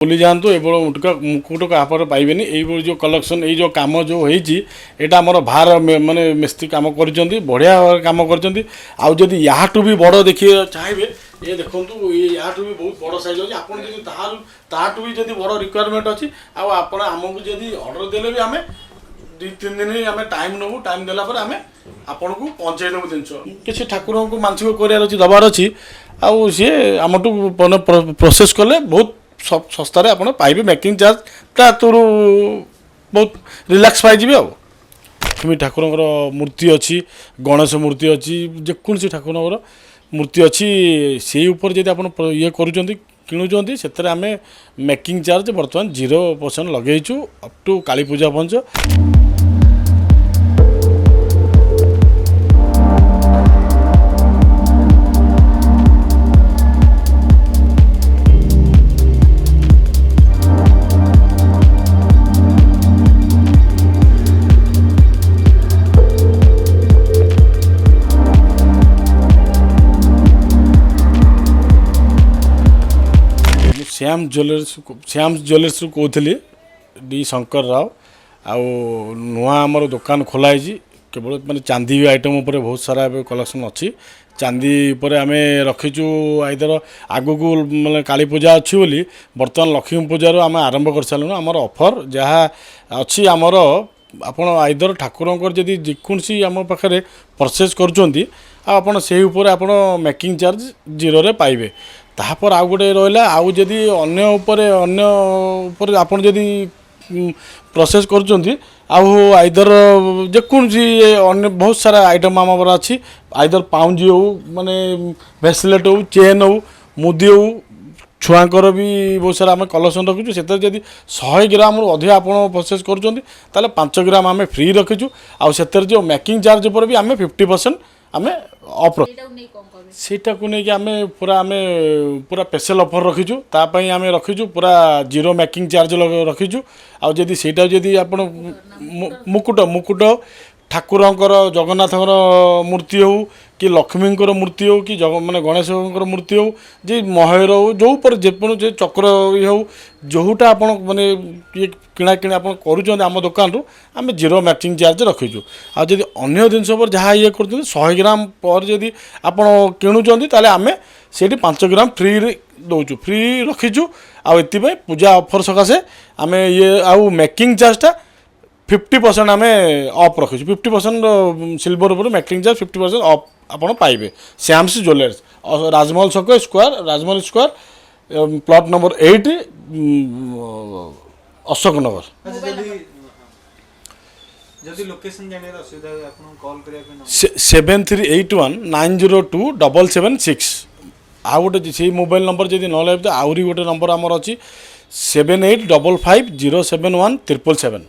भूली जातु एवं मुकुट आप पाइबेनि ये जो कलेक्शन ये जो कम जो होता आमर बाहर माने मिस्त्री कम कर बढ़िया कम कर यहाँ भी बड़ देखिए चाहिए ये देखो ये यहाँ भी बहुत बड़ साइज अच्छे आप भी जब बड़ रिक्वायरमेंट अच्छी आमको जब ऑर्डर देले भी आम 2-3 दिन आम टाइम नबू टाइम देला आम आपन को पहुँचे देव जिन किसी ठाकुर को मानसिक करार अच्छी दबार अच्छी आउ सी आम प्रोसेस कले बहुत सब सस्तार आप पाइबे मेकिंग चार्ज तोर बहुत रिलैक्स पाइबे आम ठाकुर मूर्ति अच्छी गणेश मूर्ति अच्छी जेकोसी ठाकुर मूर्ति अच्छी से ऊपर जब आप ये किणुंट से आम मेकिंग चार्ज बर्तमान 0% लगेचु up to Kali Puja Panch Shyam jewellers कहते डी शंकर राव आउ नुआ आमर दुकान खोलाई केवल माने चांदी आइटम उपर बहुत सारा कलेक्शन अच्छी चांदी पर आम रखीचु आइदर आगु को माने काली पूजा अच्छी बोली बर्तमान लक्ष्मी पूजार आम आरंभ कर सारूँ आमर ऑफर जहाँ अच्छी आमर आपड़ आइदर ठाकुर जदि जेकोसी आम पाखे परचेज कर से मेकिंग चार्ज 0 रे पाइबे तापर आउ गोटे रहा आउ जदि अन्य आपन जदि प्रोसेस कर आइदर जेकोसी अन्य बहुत सारा आइटम आम अच्छी आइदर पाउंजी हो माने ब्रेसलेट हो चेन हो मुदी हो छुआंकर भी बहुत सारा आम कलेक्शन रखीचु से जब 100 ग्राम अधिक आप प्रोसेस कर 5 ग्राम आम फ्री रखीचु आउ से जो मेकिंग चार्ज पर भी आम 50% आम अफ सेटा को नहीं आम पूरा स्पेशल ऑफर रखीचु तापाई आम रखीचु पूरा 0 मेकिंग चार्ज रखीचु आउ जदि सेटा जदि आपण मुकुट ठाकुरंकर जगन्नाथर मूर्ति हो कि लक्ष्मींकर मूर्ति हो कि माने गणेश मूर्ति हो जे महेर हो जो पर जेपण जे चक्र हो जोटा आप माने ये किणा किणी आप करुँच आम दुकान रू आम 0 मैचिंग चार्ज रखीचु आ जदि अन्य जिनस पर जहाँ ये कर 100 ग्राम पर जदि आप किणुंट ताले आम से 5 ग्राम फ्री दौचु फ्री रखीचु आए पूजा ऑफर सकाशे आम ये आउ मेकिंग चार्जटा 50% आम अफ रखीचु 50% सिल्वर उपर मेकिंग चार्ज 50% अफ आप पाइबे श्याम्स ज्वेलर्स राजमहल छक राजमहल square plot number 8 Ashok Nagar जदि लोकेशन जाने असुविधा आपन कॉल करिया 7381902776 आ गोटे से मोबाइल नंबर जदि न लगे तो आउरी गोटे नंबर आमर अच्छी 7855071777